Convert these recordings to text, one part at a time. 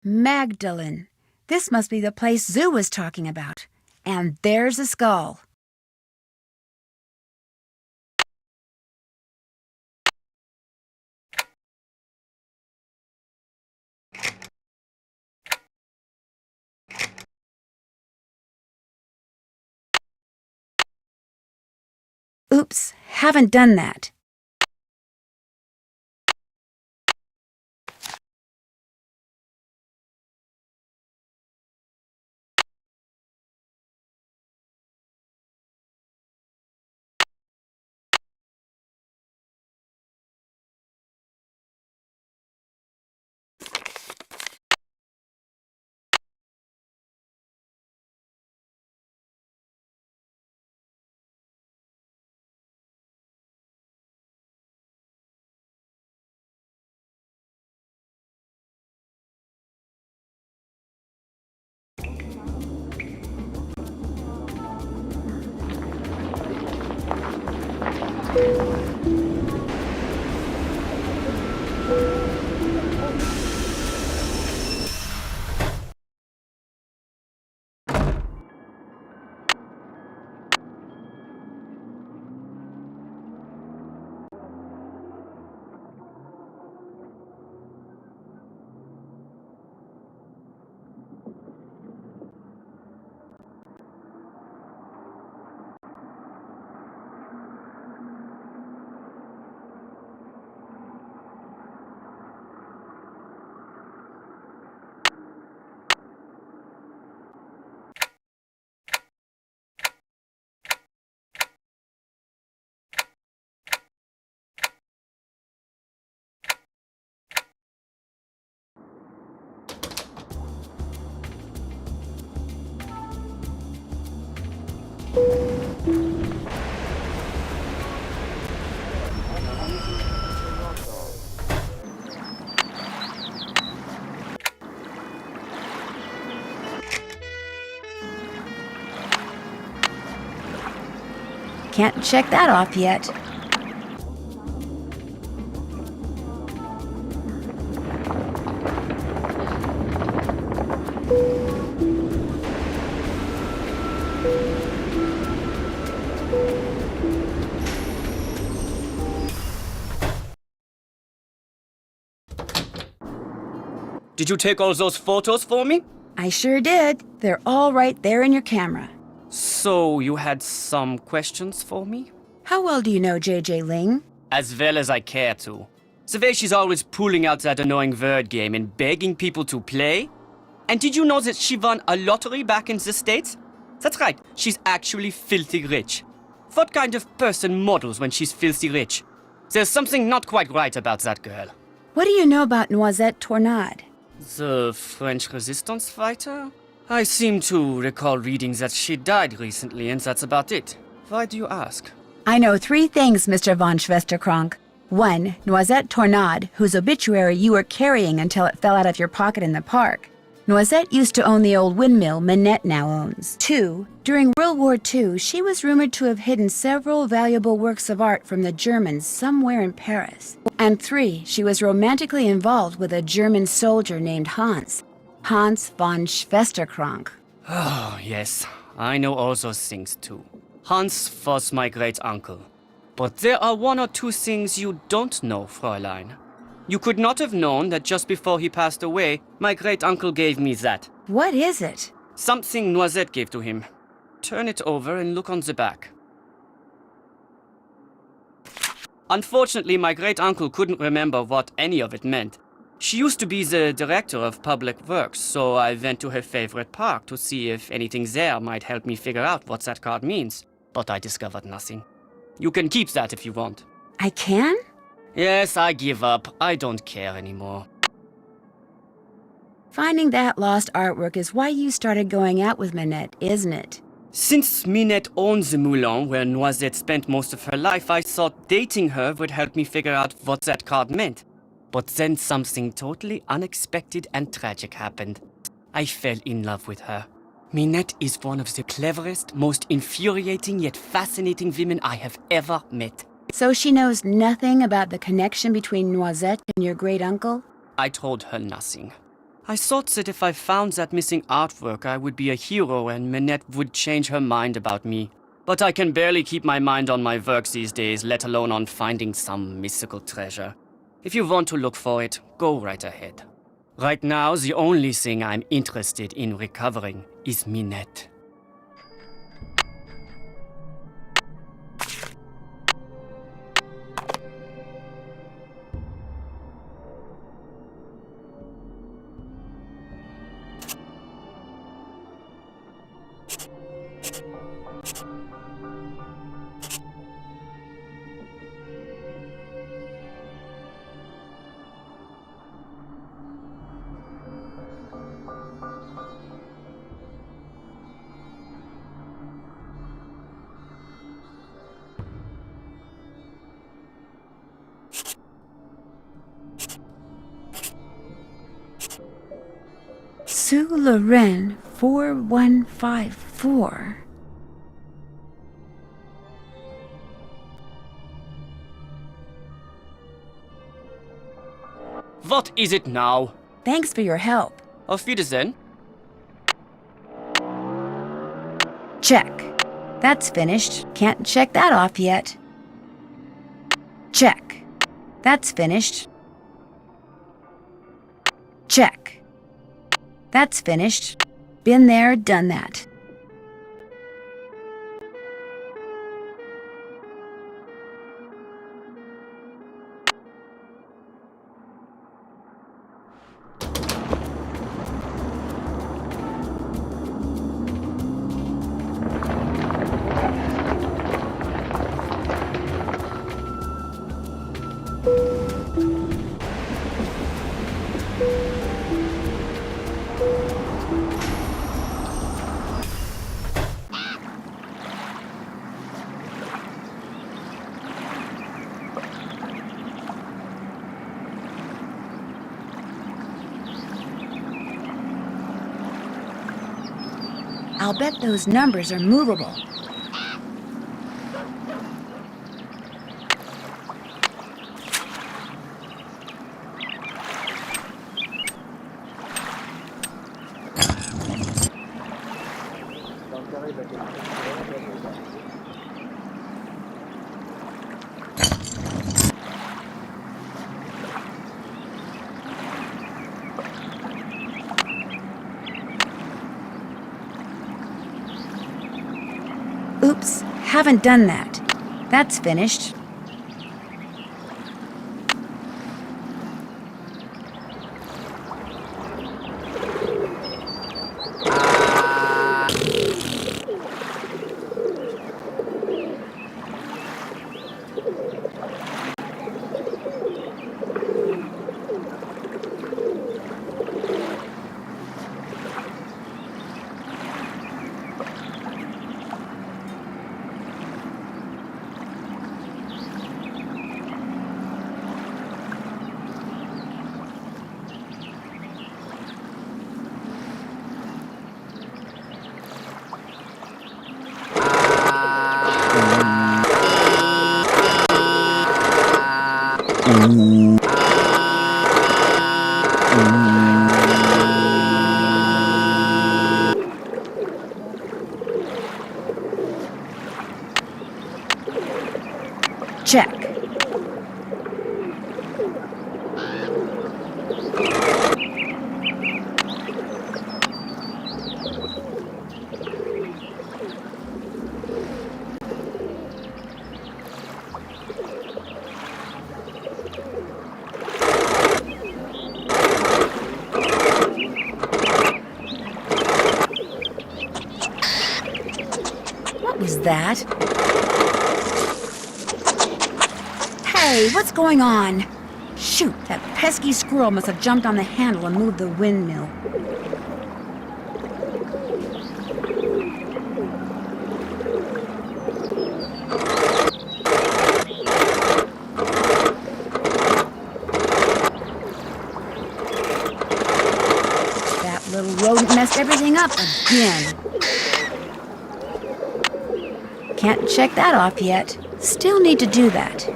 Magdalene. This must be the place Zoo was talking about. And there's a skull. Oops, haven't done that. Can't check that off yet. Did you take all those photos for me? I sure did. They're all right there in your camera. So, you had some questions for me? How well do you know J.J. Ling? As well as I care to. The way she's always pulling out that annoying word game and begging people to play. And did you know that she won a lottery back in the States? That's right, she's actually filthy rich. What kind of person models when she's filthy rich? There's something not quite right about that girl. What do you know about Noisette Tornade? The French resistance fighter? I seem to recall reading that she died recently, and that's about it. Why do you ask? I know 3 things, Mr. von Schwesterkrank. 1, Noisette Tornade, whose obituary you were carrying until it fell out of your pocket in the park. Noisette used to own the old windmill Minette now owns. 2, during World War II, she was rumored to have hidden several valuable works of art from the Germans somewhere in Paris. And 3, she was romantically involved with a German soldier named Hans von Schwesterkrank. Oh, yes. I know all those things, too. Hans was my great-uncle. But there are 1 or 2 things you don't know, Fräulein. You could not have known that just before he passed away, my great-uncle gave me that. What is it? Something Noisette gave to him. Turn it over and look on the back. Unfortunately, my great-uncle couldn't remember what any of it meant. She used to be the director of public works, so I went to her favorite park to see if anything there might help me figure out what that card means. But I discovered nothing. You can keep that if you want. I can? Yes, I give up. I don't care anymore. Finding that lost artwork is why you started going out with Minette, isn't it? Since Minette owned the Moulin where Noisette spent most of her life, I thought dating her would help me figure out what that card meant. But then something totally unexpected and tragic happened. I fell in love with her. Minette is one of the cleverest, most infuriating yet fascinating women I have ever met. So she knows nothing about the connection between Noisette and your great-uncle? I told her nothing. I thought that if I found that missing artwork, I would be a hero and Minette would change her mind about me. But I can barely keep my mind on my work these days, let alone on finding some mystical treasure. If you want to look for it, go right ahead. Right now, the only thing I'm interested in recovering is Minette. Sue Loren 4154. What is it now? Thanks for your help. Auf Wiedersehen. Check. That's finished. Can't check that off yet. Check. That's finished. Check. That's finished. Been there, done that. I'll bet those numbers are movable. Oops, haven't done that. That's finished. Check. What was that? Hey, what's going on? Shoot, that pesky squirrel must have jumped on the handle and moved the windmill. That little rodent messed everything up again. Can't check that off yet. Still need to do that.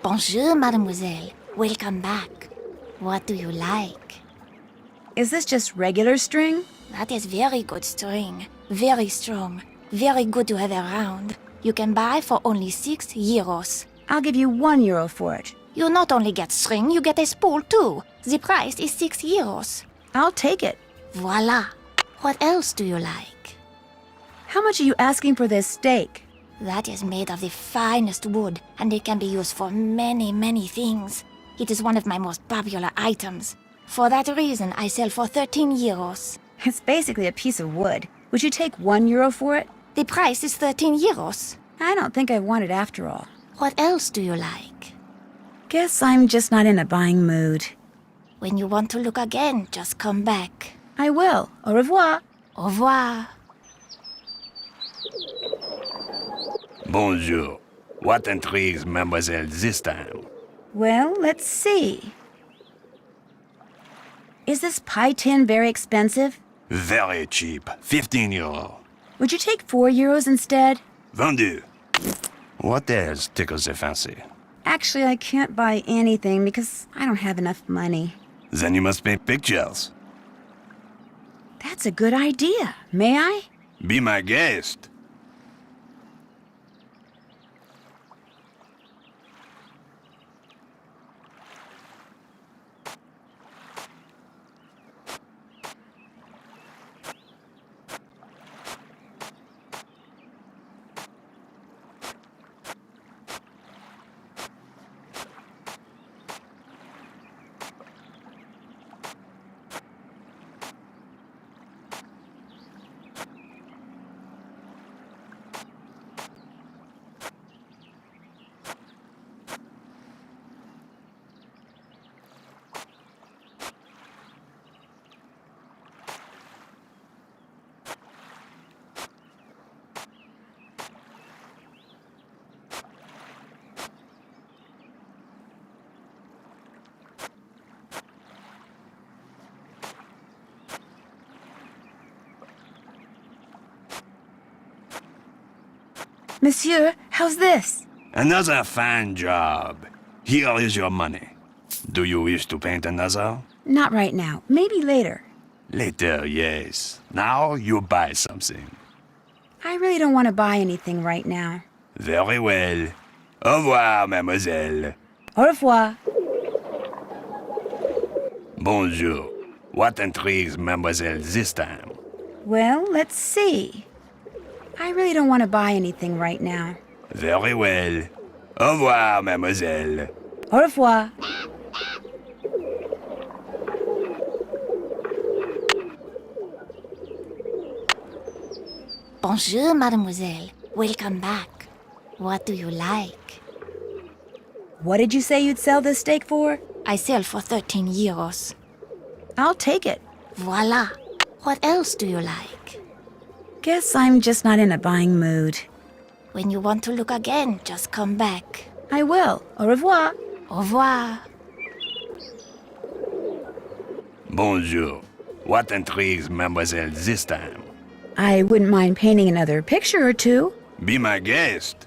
Bonjour, mademoiselle. Welcome back. What do you like? Is this just regular string? That is very good string. Very strong. Very good to have around. You can buy for only 6 euros. I'll give you €1 for it. You not only get string, you get a spool too. The price is 6 euros. I'll take it. Voila. What else do you like? How much are you asking for this steak? That is made of the finest wood, and it can be used for many, many things. It is one of my most popular items. For that reason, I sell for 13 euros. It's basically a piece of wood. Would you take €1 for it? The price is 13 euros. I don't think I want it after all. What else do you like? Guess I'm just not in a buying mood. When you want to look again, just come back. I will. Au revoir. Au revoir. Bonjour. What intrigues mademoiselle this time? Well, let's see. Is this pie tin very expensive? Very cheap. 15 euro. Would you take €4 instead? Vendu. What else tickles the fancy? Actually, I can't buy anything because I don't have enough money. Then you must paint pictures. That's a good idea. May I? Be my guest. Monsieur, how's this? Another fine job. Here is your money. Do you wish to paint another? Not right now. Maybe later. Later, yes. Now you buy something. I really don't want to buy anything right now. Very well. Au revoir, mademoiselle. Au revoir. Bonjour. What intrigues mademoiselle this time? Well, let's see. I really don't want to buy anything right now. Very well. Au revoir, mademoiselle. Au revoir. Bonjour, mademoiselle. Welcome back. What do you like? What did you say you'd sell this steak for? I sell for 13 euros. I'll take it. Voila. What else do you like? Guess I'm just not in a buying mood. When you want to look again, just come back. I will. Au revoir. Au revoir. Bonjour. What intrigues mademoiselle this time? I wouldn't mind painting another picture or two. Be my guest.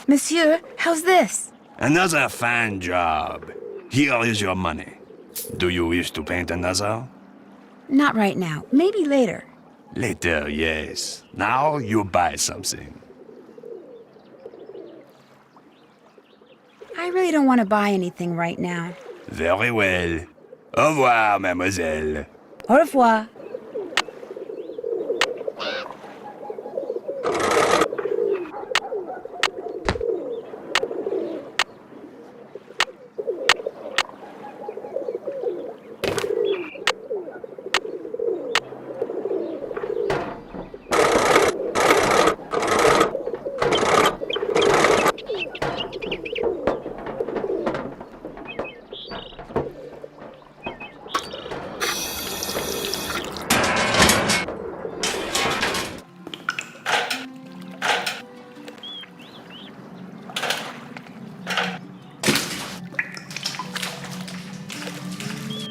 Monsieur, how's this? Another fine job. Here is your money. Do you wish to paint another? Not right now. Maybe later. Later, yes. Now you buy something. I really don't want to buy anything right now. Very well. Au revoir, mademoiselle. Au revoir.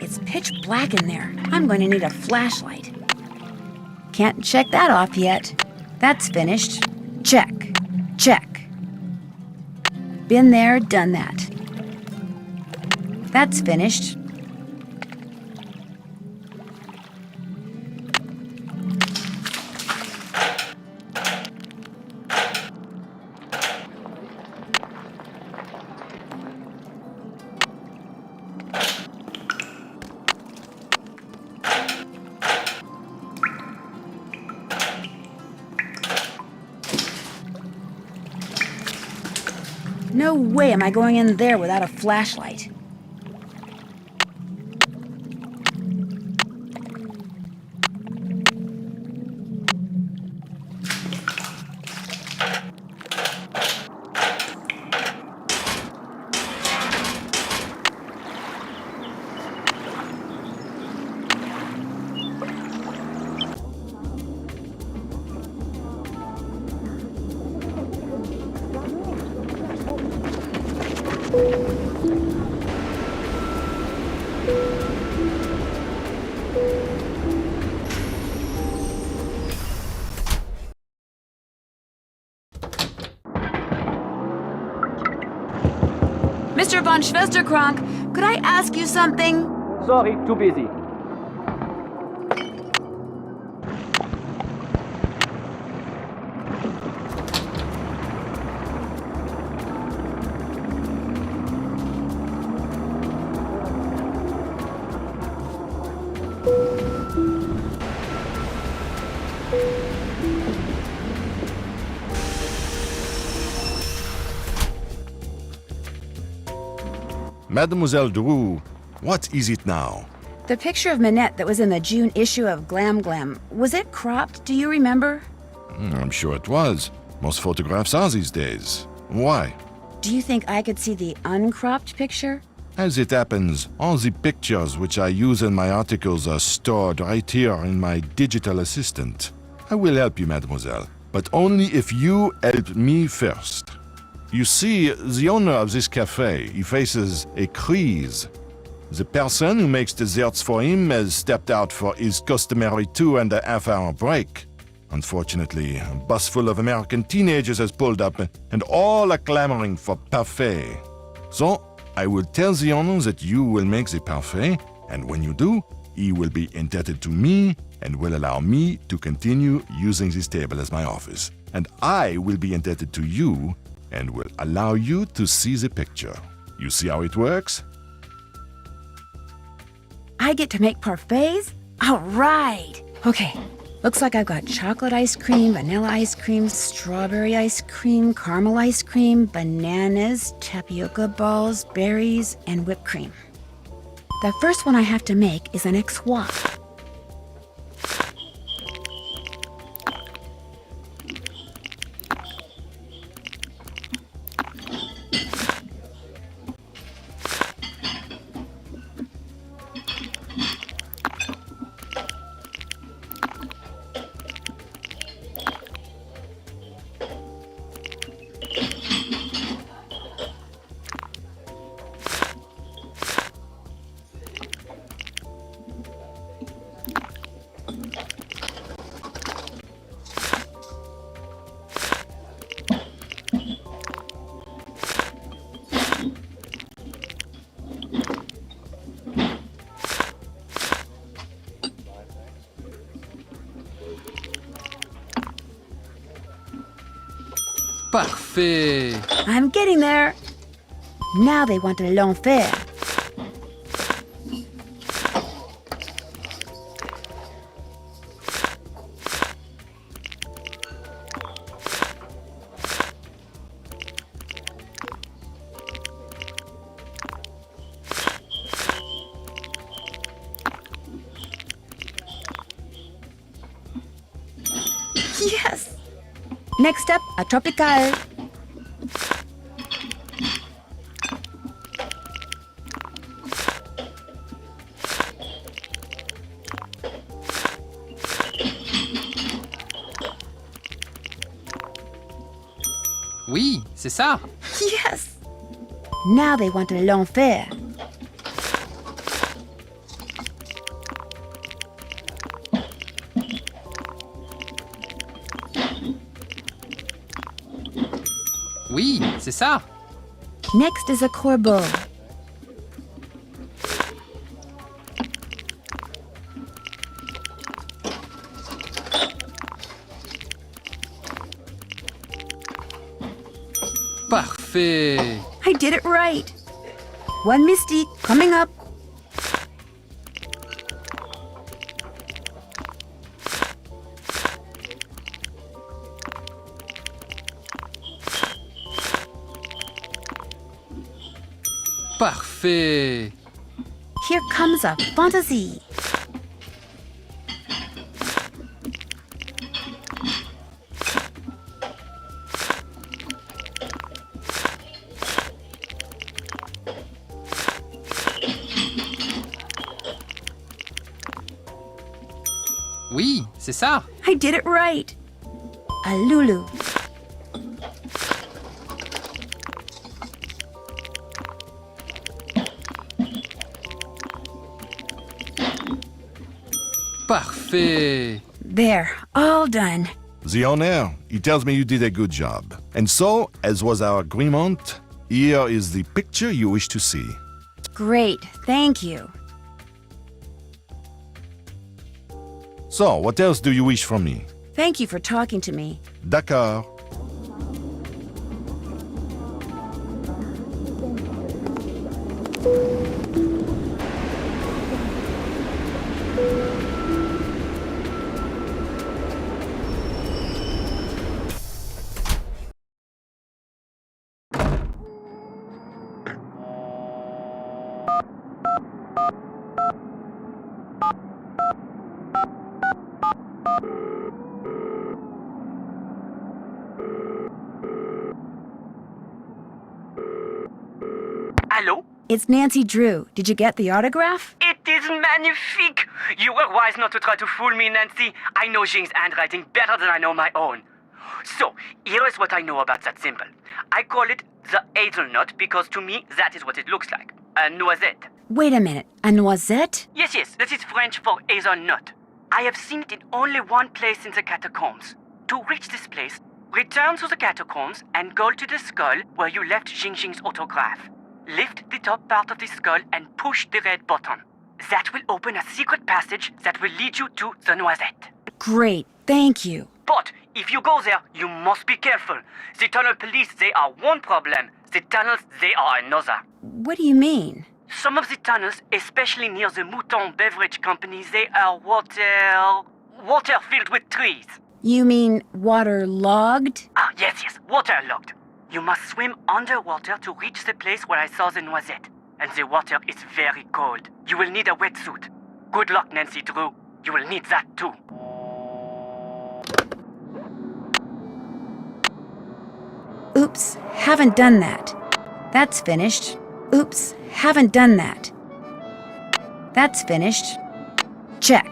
It's pitch black in there. I'm going to need a flashlight. Can't check that off yet. That's finished. Check. Check. Been there, done that. That's finished. No way am I going in there without a flashlight. Mr. von Schwesterkrank, could I ask you something? Sorry, too busy. Mademoiselle Drew, what is it now? The picture of Minette that was in the June issue of Glam Glam, was it cropped? Do you remember? I'm sure it was. Most photographs are these days. Why? Do you think I could see the uncropped picture? As it happens, all the pictures which I use in my articles are stored right here in my digital assistant. I will help you, mademoiselle, but only if you help me first. You see, the owner of this cafe, he faces a crise. The person who makes desserts for him has stepped out for his customary 2.5-hour break. Unfortunately, a bus full of American teenagers has pulled up and all are clamoring for parfait. So, I will tell the owner that you will make the parfait, and when you do, he will be indebted to me and will allow me to continue using this table as my office. And I will be indebted to you and will allow you to see the picture. You see how it works? I get to make parfaits? All right. Okay, looks like I've got chocolate ice cream, vanilla ice cream, strawberry ice cream, caramel ice cream, bananas, tapioca balls, berries, and whipped cream. The first one I have to make is an X-Wah. Parfait! I'm getting there. Now they want a l'enfer. Next up, a tropical. Oui, c'est ça. Yes! Now they want a l'enfer. Oui, c'est ça. Next is a corbeau. Parfait. I did it right. One mystique coming up. Parfait. Here comes a fantasy. Oui, c'est ça. I did it right. A Lulu. Parfait. There, all done. The owner, he tells me you did a good job. And so, as was our agreement, here is the picture you wish to see. Great, thank you. So, what else do you wish from me? Thank you for talking to me. D'accord. Hello? It's Nancy Drew. Did you get the autograph? It is magnifique! You were wise not to try to fool me, Nancy. I know Jing's handwriting better than I know my own. So, here is what I know about that symbol. I call it the hazelnut because to me that is what it looks like. A noisette. Wait a minute, a noisette? Yes, that is French for hazelnut. I have seen it in only one place in the catacombs. To reach this place, return to the catacombs and go to the skull where you left Jing's autograph. Lift the top part of the skull and push the red button. That will open a secret passage that will lead you to the noisette. Great, thank you. But if you go there, you must be careful. The tunnel police, they are one problem. The tunnels, they are another. What do you mean? Some of the tunnels, especially near the Mouton Beverage Company, they are water filled with trees. You mean waterlogged? Ah, yes, waterlogged. You must swim underwater to reach the place where I saw the noisette. And the water is very cold. You will need a wetsuit. Good luck, Nancy Drew. You will need that too. Oops, haven't done that. That's finished. Oops, haven't done that. That's finished. Check.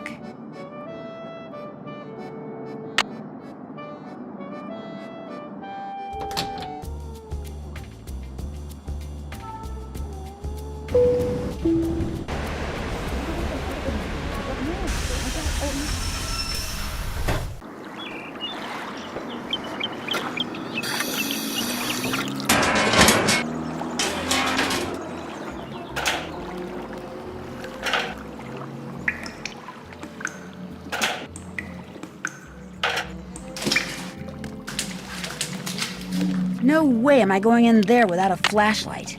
No way am I going in there without a flashlight.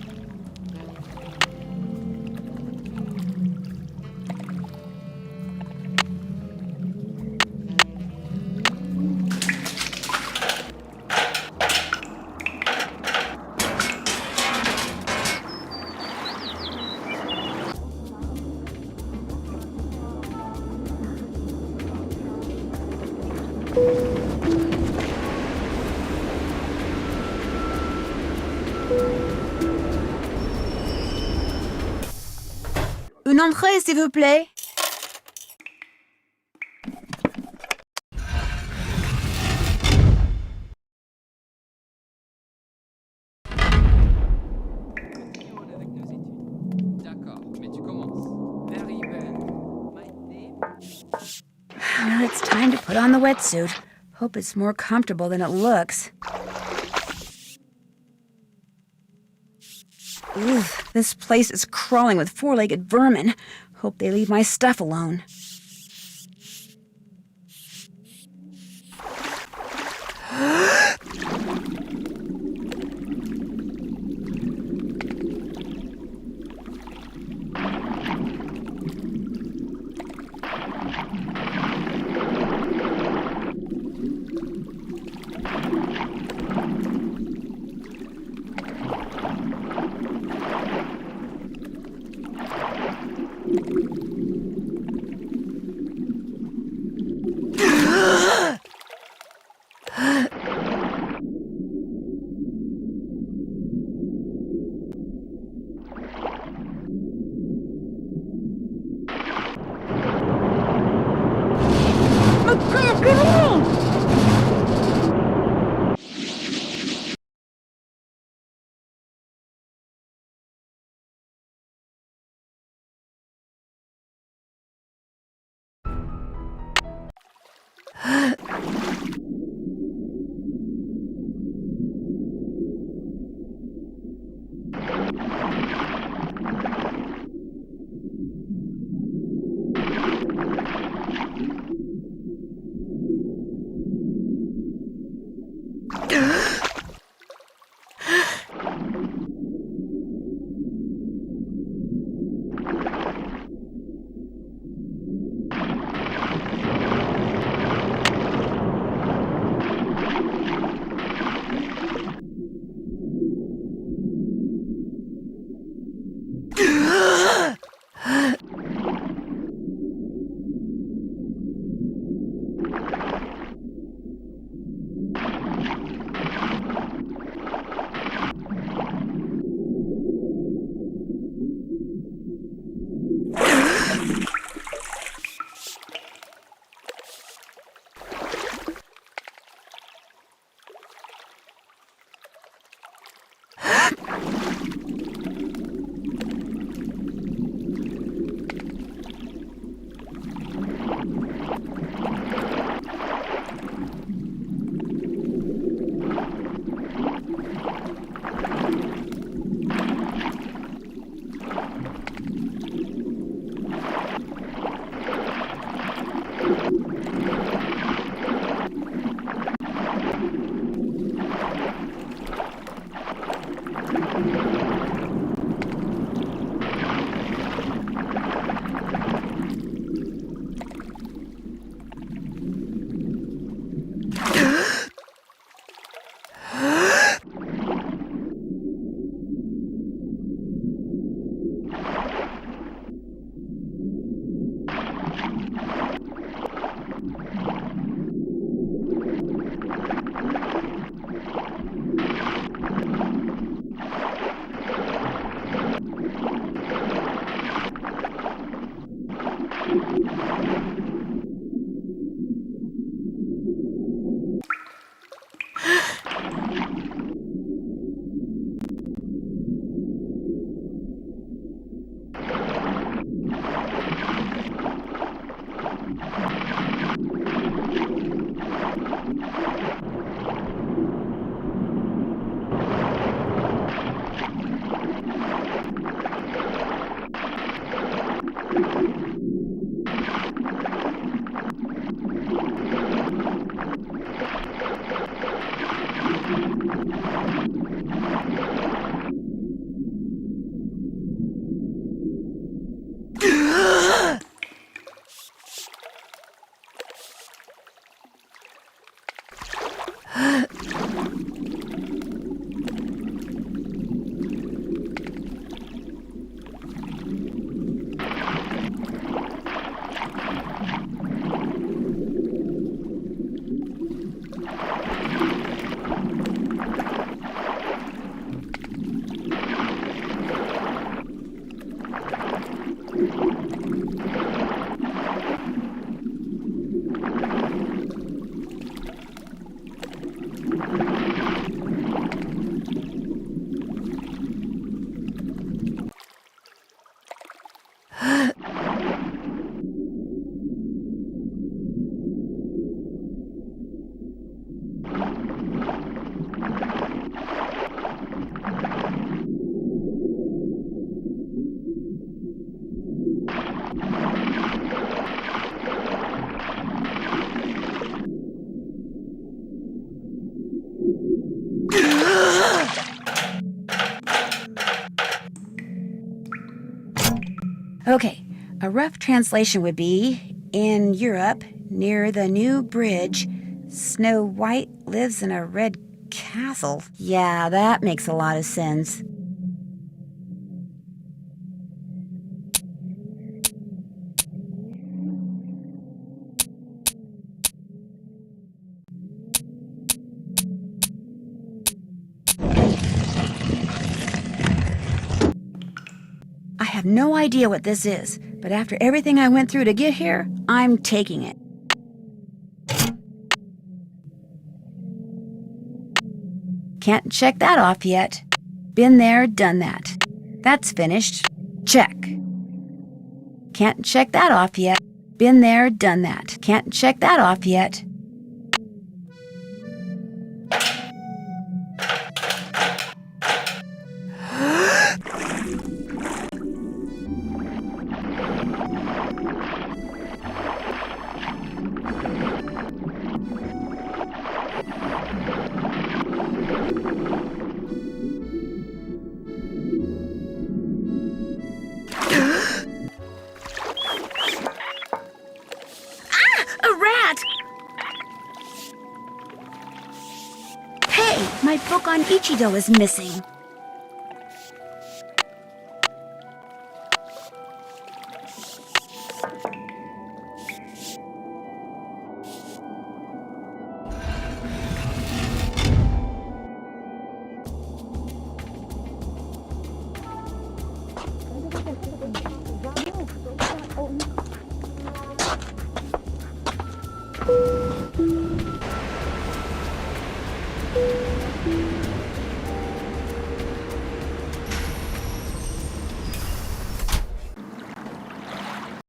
Une entrée, s'il vous plaît. D'accord, mais tu commences. Very well. My name... Well, it's time to put on the wetsuit. Hope it's more comfortable than it looks. Ooh, this place is crawling with four-legged vermin. Hope they leave my stuff alone. Okay, a rough translation would be, in Europe, near the new bridge, Snow White lives in a red castle. Yeah, that makes a lot of sense. I have no idea what this is, but after everything I went through to get here, I'm taking it. Can't check that off yet. Been there, done that. That's finished. Check. Can't check that off yet. Been there, done that. Can't check that off yet. A rat! Hey, my book on Ichido is missing.